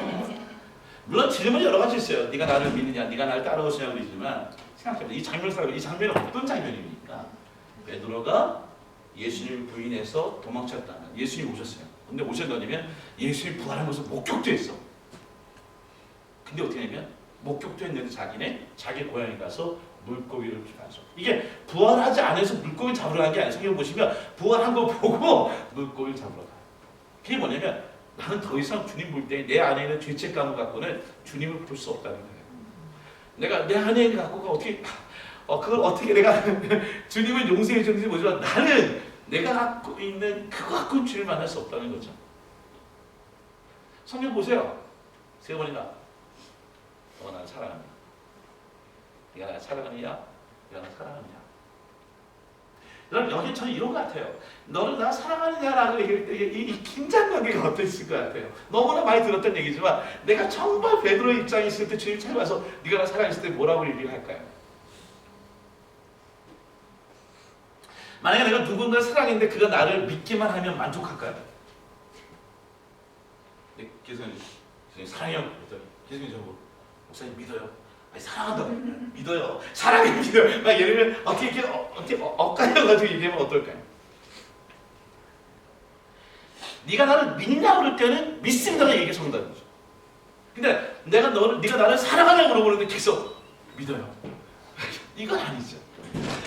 S1: 물론 질문이 여러 가지 있어요. 네가 나를 믿느냐, 네가 나를 따라오시냐고 그러지만 생각해보세요. 이 장면은 어떤 장면입니까? 베드로가 예수님을 부인해서 도망쳤다면 예수님이 오셨어요. 근데 오셨더니면 예수님이 부활한 것을 목격도 했어. 근데 어떻게 하냐면 목격도 했는데 자기네 자기 고향에 가서 물고기를 잡았어. 이게 부활하지 않아서 물고기 잡으러 간 게 아니라 성경 보시면 부활한 거 보고 물고기를 잡으러 가요. 그게 뭐냐면 나는 더 이상 주님 볼 때 내 안에 있는 죄책감을 갖고는 주님을 볼 수 없다는 거예요. 내가 내 안에 있는 갖고가 어떻게 그걸 어떻게 내가 주님을 용서해 주는지 모르지만 나는 내가 갖고 있는 그거 갖고는 주님을 만날 수 없다는 거죠. 성경 보세요. 세 번이나 너가 나를 사랑합니다. 네가 나를 사랑하느냐? 네가 나를 사랑하느냐? 여러분 여기 저는 이런 것 같아요. 너를 나 사랑하느냐라고 얘기할 때 이 긴장관계가 어땠을 것 같아요. 너무나 많이 들었던 얘기지만 내가 정말 베드로의 입장에 있을 때 주님 찾아와서 네가 나 사랑했을 때 뭐라고 얘기를 할까요? 만약에 내가 누군가를 사랑했는데 그가 나를 믿기만 하면 만족할까요? 네, 교수님 사랑해요. 교수님 저거 목사님 믿어요. 아니, 사랑한다. 믿어요. 사랑해 믿어요. 막 예를 들면 어떻게 엇갈려가지고 얘기하면 어떨까요? 네가 나를 믿냐 그럴 때는 믿습니다라고 얘기해 정답인 거죠. 근데 네가 나를 사랑하냐고 물어보는데 계속 믿어요. 이건 아니죠.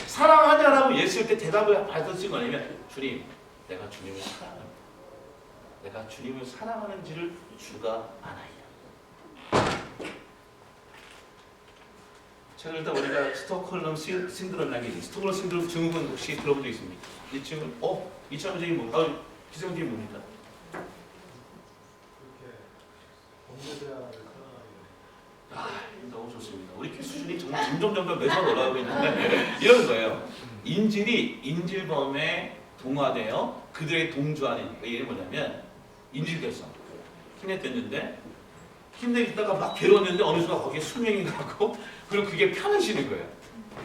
S1: 사랑하냐라고 했을 때 대답을 받았을 거 아니면 주님, 내가 주님을 사랑합니다. 내가 주님을 사랑하는지를 주가 아나이다. 최근 일단 우리가 스톡홀름 신드롬이라는 게 있어요. 스톡홀름 신드롬 증후군 혹시 들어본 적 있습니까? 이 증후군, 이 증후군이 뭡니까? 기성적이 뭡니까? 너무 좋습니다. 우리 퀴즈 수준이 정말 점점 매번 올라가고 있는데 이런 거예요. 인질범에 동화되어 그들의 동조하는 이게 뭐냐면 인질됐어. 힘냈댔는데 힘내다가 막 괴로웠는데 어느 순간 거기에 수명이 가고 그리고 그게 편해지는 거예요.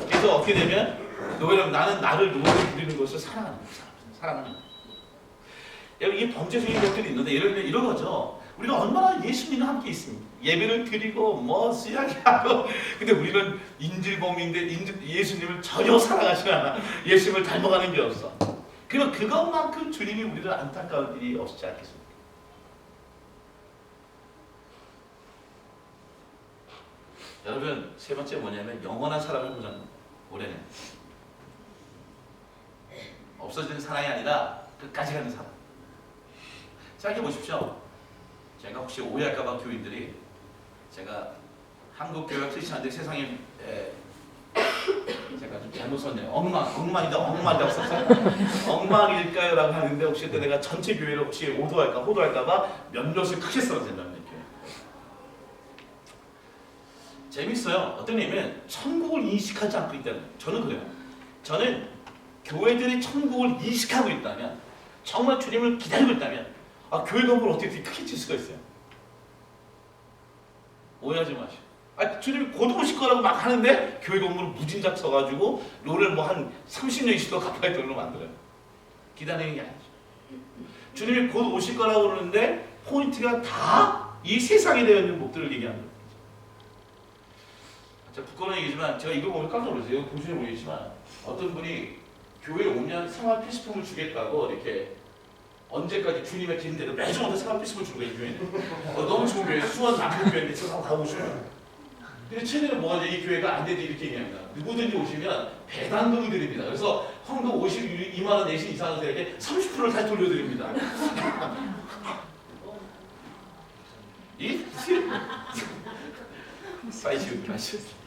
S1: 그래서 어떻게 되면 왜냐면 나는 나를 누구를 부리는 것을 사랑하는 거예요. 사랑하는 거예요. 이게 범죄적인 것들이 있는데 예를 들면 이런 거죠. 우리가 얼마나 예수님과 함께 있습니다. 예배를 드리고 수양이 하고 근데 우리는 인질범인데 예수님을 전혀 사랑하지 않아. 예수님을 닮아가는 게 없어. 그리고 그것만큼 주님이 우리를 안타까운 일이 없지 않겠습니까? 여러분 세 번째 뭐냐면 영원한 사랑을 보자는 올해는 없어지는 사랑이 아니라 끝까지 가는 사랑. 생각해 보십시오. 제가 혹시 오해할까봐 교인들이 제가 한국 교회 크리스천들 세상에 제가 좀 잘못 썼네요. 엉망이라고 썼어요. 엉망일까요라고 하는데 혹시 내가 전체 교회를 혹시 호도할까봐 몇몇을 크게 써도 된다는 얘기예요. 재밌어요. 어떤 의미면 천국을 인식하지 않고 있다는 거예요. 저는 그래요. 저는 교회들이 천국을 인식하고 있다면, 정말 주님을 기다리고 있다면, 교회 건물을 어떻게 이렇게 크게 칠 수가 있어요? 오해하지 마시고. 주님이 곧 오실 거라고 막 하는데 교회 건물을 무진작 써가지고 롤을 뭐 한 30년 20년 가까이 돌로 만들어요. 기다리는 게 아니죠. 주님이 곧 오실 거라고 그러는데 포인트가 다 이 세상에 되어 있는 목들을 얘기하는 거예요. 제가 부끄러운 얘기지만 제가 이거 보면 깜짝 놀랐어요. 이거 보시면 모르겠지만 어떤 분이 교회에 오면 생활 필수품을 주겠다고 이렇게 언제까지 주님의 길인데도 매주마다 생활 필수품을 주는 거예요. 이 교회는. 너무 좋은 교회, 수원 남부 교회인데 제가 가고 싶어요. 근데 최근에 뭐가 이 교회가 안 되지 이렇게 얘기합니다. 누구든지 오시면 배당금이 드립니다. 그래서 헌금 52만 원 내신 이상한 분에게 30%를 다시 돌려드립니다. 이 사이즈 마시죠.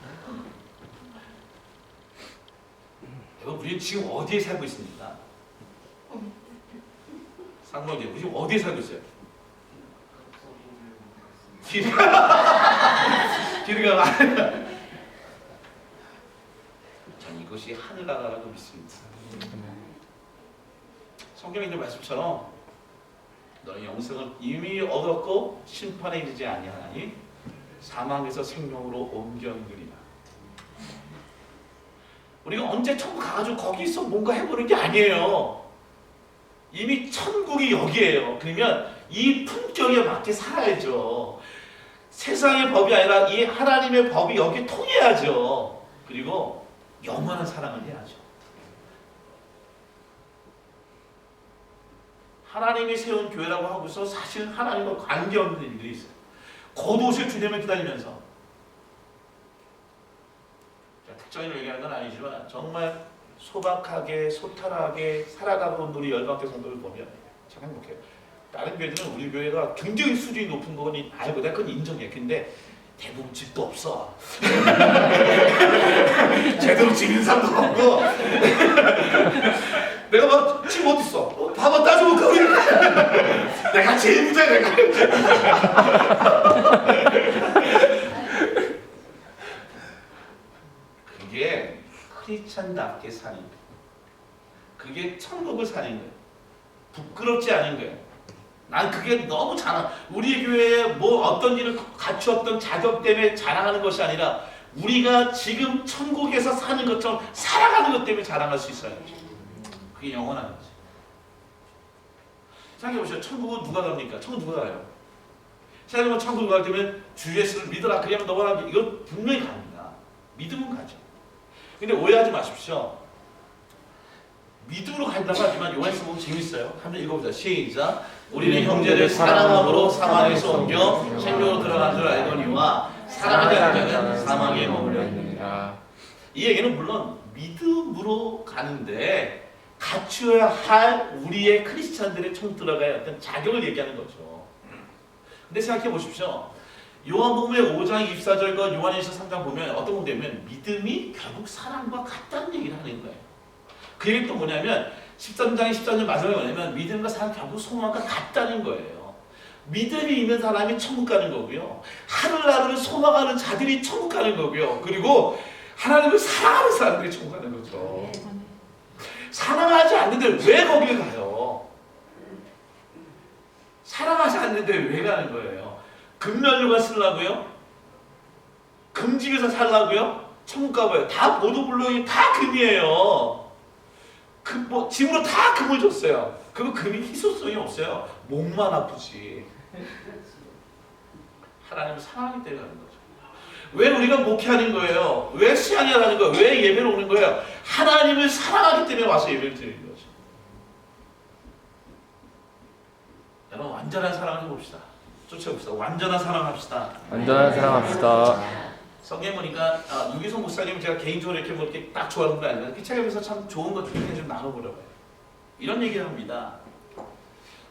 S1: 여러분, 우리는 지금 어디에 살고 있습니까? 상무님, 우리 지금 어디에 살고 있어요? 길이가 많아요. 전 이것이 하늘나라라고 믿습니다. 성경에 있는 말씀처럼 너는 영생을 이미 얻었고 심판에 이르지 아니하나니 사망에서 생명으로 옮겨느리라. 우리가 언제 천국 가가지고 거기서 뭔가 해보는 게 아니에요. 이미 천국이 여기에요. 그러면 이 품격에 맞게 살아야죠. 세상의 법이 아니라 이 하나님의 법이 여기 통해야죠. 그리고 영원한 사랑을 해야죠. 하나님이 세운 교회라고 하고서 사실 하나님과 관계없는 일들이 있어요. 곧 오실 주님을 기다리면서, 특정인을 얘기하는 건 아니지만 정말 소박하게 소탈하게 살아가고 온 우리 열방교 성도를 보면 참 행복해요. 다른 교회들은 우리 교회가 굉장히 수준이 높은 건 알고 내가 그건 인정해. 근데 대부분 집도 없어. 제대로 지는 사람도 없고. 내가 막 집 어디 있어? 봐봐 따져볼까 우리. 내가 제일 부자 내가. 그게 크리스찬답게 사는 거예요. 그게 천국을 사는 거예요. 부끄럽지 않은 거예요. 난 그게 너무 자랑. 우리 교회에 뭐 어떤 일을 갖추었던 자격 때문에 자랑하는 것이 아니라 우리가 지금 천국에서 사는 것처럼 살아가는 것 때문에 자랑할 수 있어요. 그게 영원한 거지. 생각해보세요. 천국은 누가 갑니까? 천국 누가 가요? 세상에 천국 갈 때면 주 예수를 믿어라. 그러면 너가 이거 분명히 갑니다. 믿음은 가죠. 근데 오해하지 마십시오. 믿음으로 간다고 하지만 요한에서 보면 재밌어요. 한번 읽어보자. 시작. 우리는 형제를 사랑함으로 사망에서 옮겨 생명으로 들어간 줄 알거니와 사랑하지 않는 자는 사망에 머물러 있느니라. 이 얘기는 물론 믿음으로 가는데 갖추어야 할 우리의 크리스찬들의 총 들어가야 어떤 자격을 얘기하는 거죠. 근데 생각해 보십시오. 요한복음의 5장 24절과 요한일서 3장 보면 어떤 건데면 믿음이 결국 사랑과 같다는 얘기를 하는 거예요. 그 얘기 또 뭐냐면 13장의 14절 마지막에 뭐냐면 믿음과 사랑 결국 소망과 같다는 거예요. 믿음이 있는 사람이 천국 가는 거고요. 하늘나라를 소망하는 자들이 천국 가는 거고요. 그리고 하나님을 사랑하는 사람들이 천국 가는 거죠. 사랑하지 않는데 왜 거기를 가요? 사랑하지 않는데 왜 가는 거예요? 금면류관 쓰려고요? 금집에서 살라고요? 천국 가봐요. 다 보도블록이 다 금이에요. 뭐 집으로 다 금을 줬어요. 그거 금이 희소성이 없어요. 몸만 아프지. 하나님을 사랑하기 때문에 하는 거죠. 왜 우리가 목회하는 거예요? 왜 수양을 하는 거예요? 왜 예배를 오는 거예요? 하나님을 사랑하기 때문에 와서 예배를 드리는 거죠. 여러분 완전한 사랑을 해봅시다. 쫓아봅시다. 완전한 사랑합시다.
S2: 완전한 사랑합시다.
S1: 성경 보니까 유기성 목사님 제가 개인적으로 이렇게 뭐 이렇게 딱 좋아하는 건 아니라 이 책에서 참 좋은 것들 좀 나눠보려고 해요. 이런 얘기를 합니다.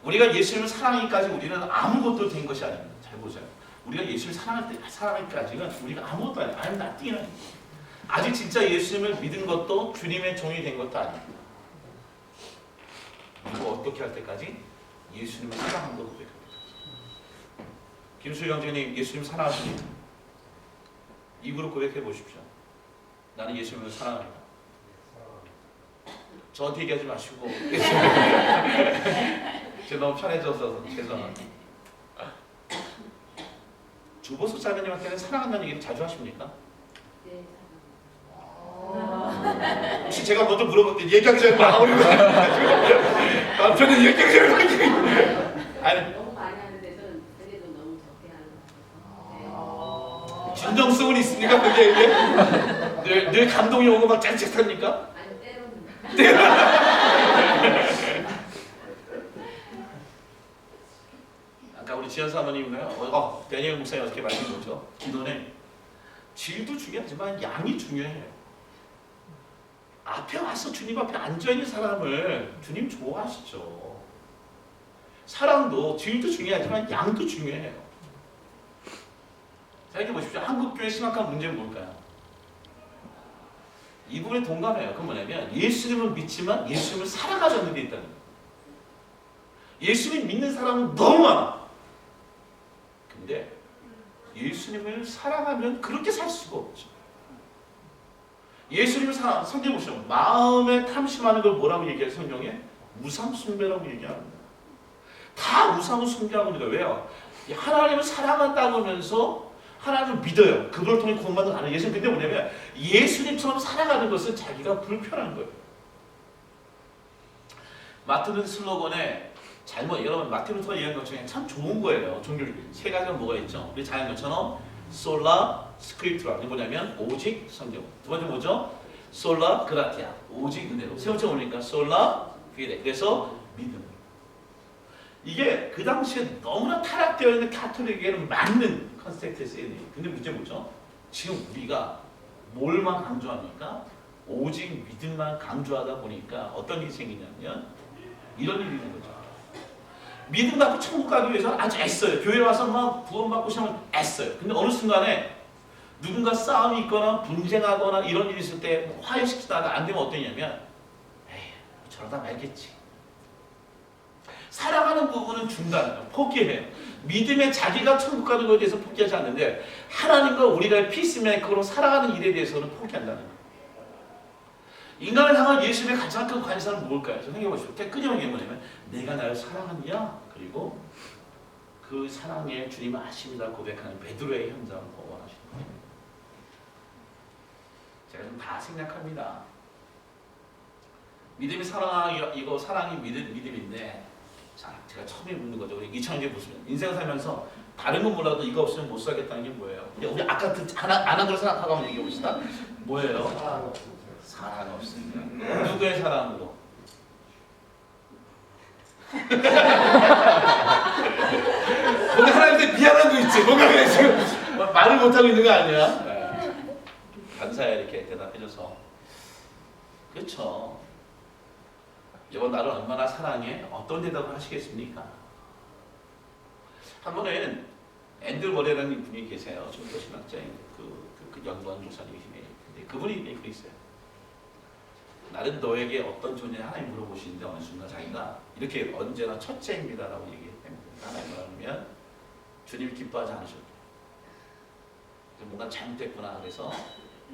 S1: 우리가 예수님을 사랑하기까지 우리는 아무것도 된 것이 아닙니다. 잘 보세요. 우리가 예수를 사랑하기까지는 우리가 아무것도 아니에요. I'm nothing이라는 거예요. 아직 진짜 예수님을 믿은 것도 주님의 종이 된 것도 아닙니다. 그리고 어떻게 할 때까지? 예수님을 사랑한 거 고백합니다. 김수희 형제님 예수님 사랑하십니까? 입으로 고백해 보십시오. 나는 예수님을 사랑합니다. 저한테 얘기하지 마시고 제가 너무 편해져서 죄송합니다. 주보수 자매님한테는 사랑한다는 얘기를 자주 하십니까?
S3: 네.
S1: 혹시 제가 먼저 물어볼 때 얘기하기 전에 마음이 남편은 얘기하기 전에 아니
S3: 너무 많이 하는 데서는 그래도 너무 적게 하는 것 같아서.
S1: 진정성은 있습니까? 그게 이게? 늘 감동이 오고 막 짠짠합니까?
S3: 아니 때로는.
S1: 아까 우리 지연 사모님은요, 데니엘 목사님 어떻게 말씀해 보죠? 기도는 질도 중요하지만 양이 중요해요. 앞에 와서 주님 앞에 앉아있는 사람을 주님 좋아하시죠. 사랑도 질도 중요하지만 양도 중요해요. 생각해 보십시오. 한국교회 심각한 문제는 뭘까요? 이 부분에 동감해요. 그건 뭐냐면 예수님을 믿지만 예수님을 살아가지 않는 게 있다는 거예요. 예수님 믿는 사람은 너무 많아. 근데 예수님을 사랑하면 그렇게 살 수가 없죠. 예수님을 성경 보시죠. 마음에 탐심하는 걸 뭐라고 얘기해요? 성경에? 우상숭배라고 얘기합니다. 다 우상을 숭배하고 있는 거예요. 왜요? 하나님을 사랑한다고 하면서 하나님을 믿어요. 그걸 통해 구원받는 아는 예수님. 근데 뭐냐면 예수님처럼 살아가는 것은 자기가 불편한 거예요. 마틴 슬로건에 여러분 마틴 루터가 얘기한 것 중에 참 좋은 거예요. 종교 세 가지가 뭐가 있죠? 우리 잘 아는 것처럼 솔라 스크립트라. 이게 뭐냐면 오직 성경. 두 번째 뭐죠? 솔라 그라티아. 오직 은혜로. 세 번째 뭡니까? 솔라 피데. 그래서 믿음. 이게 그 당시에 너무나 타락되어 있는 가톨릭에는 맞는 컨셉트였어요. 근데 문제 뭐죠? 지금 우리가 뭘만 강조합니까? 오직 믿음만 강조하다 보니까 어떤 일이 생기냐면 이런 일이 있는 거죠. 믿음 갖고 천국 가기 위해서는 아주 애써요. 교회 와서 막 구원받고 싶으면 애써요. 근데 어느 순간에 누군가 싸움이 있거나 분쟁하거나 이런 일이 있을 때 화해시키다가 안 되면 어떠냐면 에이 저러다 말겠지. 살아가는 부분은 중단해요. 포기해요. 믿음에 자기가 천국 가는 것에 대해서 포기하지 않는데 하나님과 우리가 피스메이커로 살아가는 일에 대해서는 포기한다는 거예요. 인간을 향한 예수님의 가장 큰 관심사는 뭘까요? 생각해 보십시오. 끊임없는 게 뭐냐면 내가 나를 사랑하느냐 그리고 그 사랑에 주님을 아십니다 고백하는 베드로의 현장을 원하시는 거예요. 제가 좀 다 생략합니다. 믿음이 사랑이고 사랑이 믿음인데 자, 제가 처음에 묻는 거죠. 우리 이창재 보시면 인생을 살면서 다른 건 몰라도 이거 없으면 못 살겠다는 게 뭐예요? 우리 아까 안 한 걸 생각하고 한번 얘기해 봅시다. 뭐예요? 사랑 없습니다. 누구의 사랑으로? 뭔가 하나님한테 미안한 거 있지. 뭔가 그래 지금 말을 못하고 있는 거 아니야? 네. 감사해 이렇게 대답해줘서. 그렇죠. 여보 나를 얼마나 사랑해? 어떤 대답을 하시겠습니까? 한 번에는 앤드류 머레라는 분이 계세요. 종교 신학자인 그 연구한 목사님이시네. 근데 그분이 글이 있어요. 나는 너에게 어떤 존재냐 하나님 물어보시는데 어느 순간 자기가 이렇게 언제나 첫째입니다라고 얘기했답니다. 하나님 말하면 주님이 기뻐하지 않으셨대. 뭔가 잘못됐구나. 그래서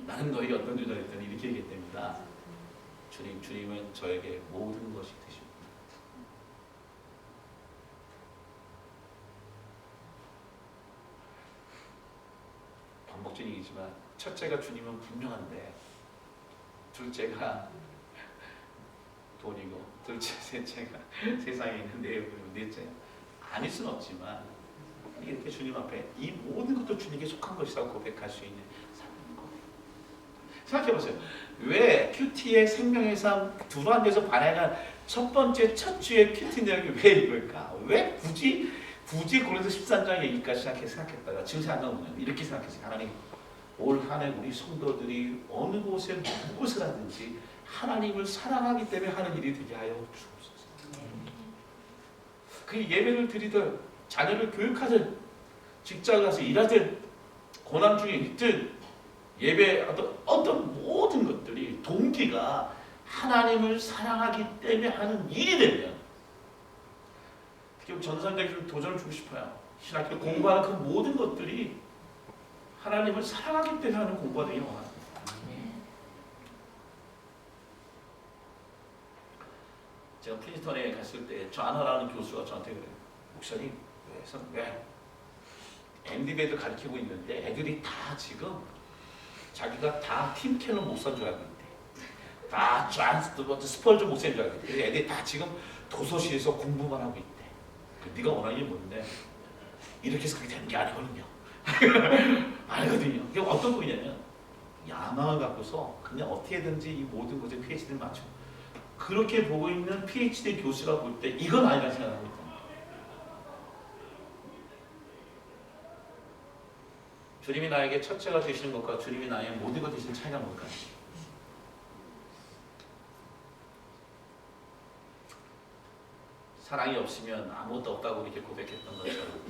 S1: 나는 너에게 어떤 존재냐 했더니 이렇게 얘기했답니다. 주님은 저에게 모든 것이 되십니다. 반복적인 얘기지만 첫째가 주님은 분명한데 둘째가 돈이고 셋째가 세상에 있는 내용이고 넷째 아닐 수는 없지만 이렇게 주님 앞에 이 모든 것도 주님께 속한 것이라고 고백할 수 있는 사람인 거예요. 생각해보세요. 왜 큐티의 생명의 삶 두란에서 발행한 첫 번째 첫 주의 큐티 내용이 왜 이걸까? 왜 굳이 고린도 13장 얘기까지 생각했다가 지금 생각하면 이렇게 생각했어요. 하나님 올 한 해 우리 성도들이 어느 곳에 무엇을 하든지 하나님을 사랑하기 때문에 하는 일이 되게 하여 주옵소서. 그 예배를 드리든 자녀를 교육하든 직장 가서 일하든 고난 중에 있든 예배 어떤 모든 것들이 동기가 하나님을 사랑하기 때문에 하는 일이 되면 특히 전산자에게 좀 도전을 주고 싶어요. 신학교 공부하는 그 모든 것들이 하나님을 사랑하기 때문에 하는 공부가 되기 원합니다. 제가 프린스턴에 갔을 때 좌나라는 교수가 저한테 그래요. 목사님 왜 앤디베드 가르치고 있는데 애들이 다 지금 자기가 다 팀 켈러 목사인 줄 알고 있대. 다 스펄전 목사인 줄 알고 있대. 애들이 다 지금 도서실에서 공부만 하고 있대. 네가 원하는 게 뭔데? 이렇게 해서 그렇게 되는 게 아니거든요. 아니거든요. 이게 어떤 거냐면 야망을 갖고서 그냥 어떻게든지 이 모든 것에 PhD를 맞춰. 그렇게 보고 있는 PhD 교수가 볼 때 이건 아니라는 생각을 합니다. 주님이 나에게 첫째가 되시는 것과 주님이 나의 모든 것 되시는 차이가 뭘까요? 사랑이 없으면 아무것도 없다고 이렇게 고백했던 것처럼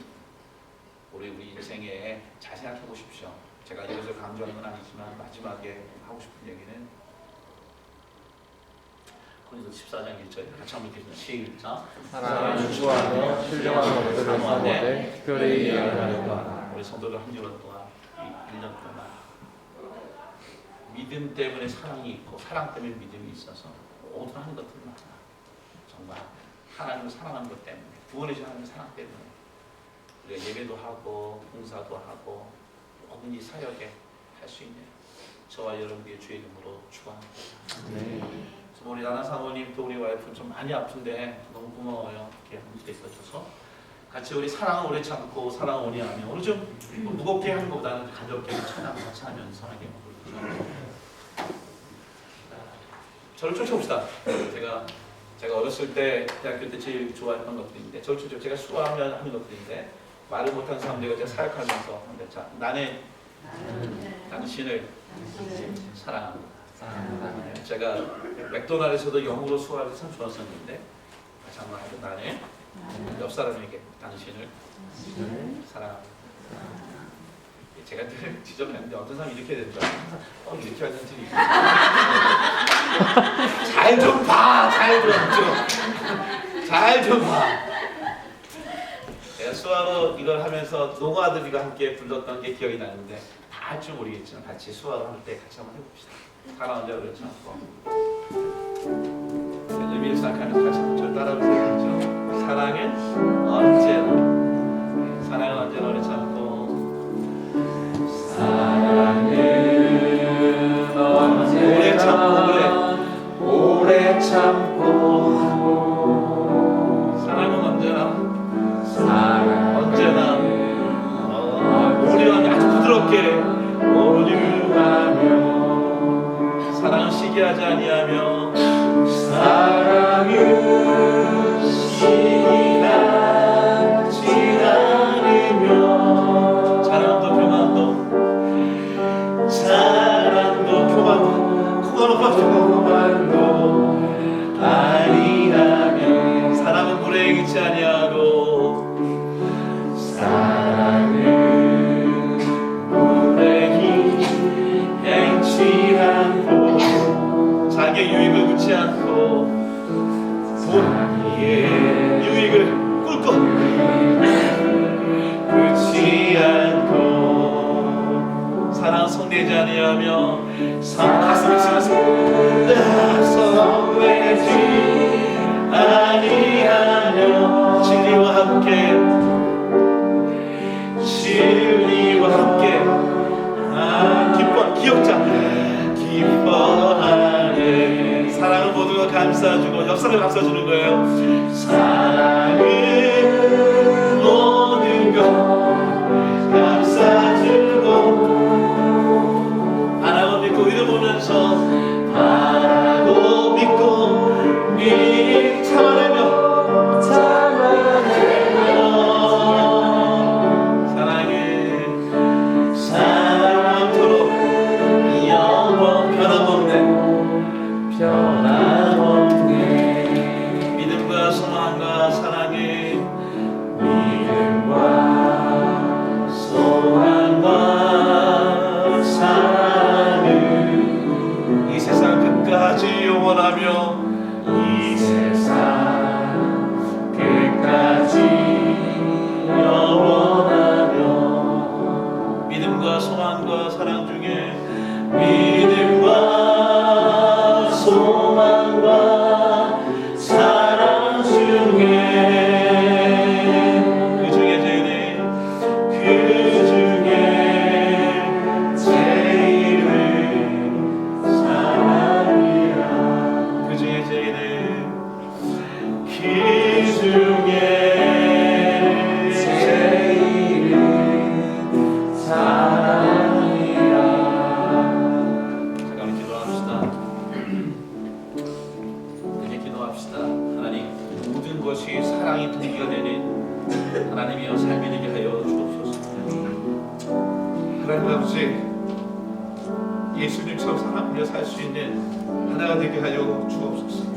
S1: 우리 인생에 잘 생각해 보십시오. 제가 이것을 강조하는 건 아니지만 마지막에 하고 싶은 얘기는 고린도서 14장 1절 같이 한번 읽겠습니다. 시작.
S2: 하나님을 추구하며 신령한 것들을 사모하되 특별히 이해하려고
S1: 우리 성도들 한 주간 동안 1년 동안 믿음 때문에 사랑이 있고 사랑 때문에 믿음이 있어서 모든 하는 것들 많아. 정말 하나님을 사랑하는 것 때문에 구원해 주는 하나님의 사랑 때문에 우리가 예배도 하고 봉사도 하고 모든 이 사역에 할 수 있는 저와 여러분의 주의 이름으로 축원합니다.
S2: 네.
S1: 우리 나나 사모님 또 우리 와이프 좀 많이 아픈데 너무 고마워요. 이렇게 함께 있어줘서 같이 우리 사랑을 오래 참고 사랑을 오래 하며 오늘 좀 무겁게 하는 것보다는 가볍게 찬양 같이 하면서 하게 저를 쫓아봅시다. 제가 어렸을 때 대학교 때 제일 좋아했던 것들인데 저를 쫓아 제가 수화하면 하는 것들인데 말을 못하는 사람들과 제가 사역하면서 자 나는 당신을 사랑합니다. 제가 맥도날드에서도 영어로 수화를 참 좋았었는데 정말 나는 옆 사람에게 당신을 사랑합니다. 제가 늘 지적했는데 어떤 사람이 이렇게 되는 줄 알아요. 이렇게 하는 틀이 잘 좀 봐, 잘 좀 봐. 제가 수화로 이걸 하면서 농아들이가 함께 불렀던 게 기억이 나는데 다 할 줄 모르겠지만 같이 수화로 할 때 같이 한번 해봅시다. 사랑 언제나 그렇지 않고 의미를 생각하면서 같이 한번 따라오세요. 사랑은 언제나 그렇지 않고
S2: 사랑은 언제나 오래 참고
S1: 사랑은
S2: 언제나
S1: 우리와 아주 부드럽게
S2: 오류하며
S1: 사랑은 시기하지 아니하며
S2: 사랑은 시기하지 않으며
S1: 사랑도 교만도 코가 높아지고
S2: 교만도 아니라며
S1: 사랑은 불행이지 아니하고
S2: 사랑은 불행이 행치 않고
S1: 자기의 유익을 묻지 않고 자기의 유익을 꿇고
S2: 그치
S1: 않고 사랑 성내지 아니하며 가슴을 치면서 성내지 아니하며 진리와 함께 기뻐하네. 사랑은 모든 걸 감싸주고 역사를 감싸주는 거예요. 사랑은 모든 걸 감싸주고 바라고 믿고 이를 보면서 바라고 믿고 참아내며 그것이 사랑이 동기가 되는 하나님이여 삶이 되게 하여 주옵소서. 하나님 아버지, 예수님처럼 사랑하며 살 수 있는 하나가 되게 하여 주옵소서.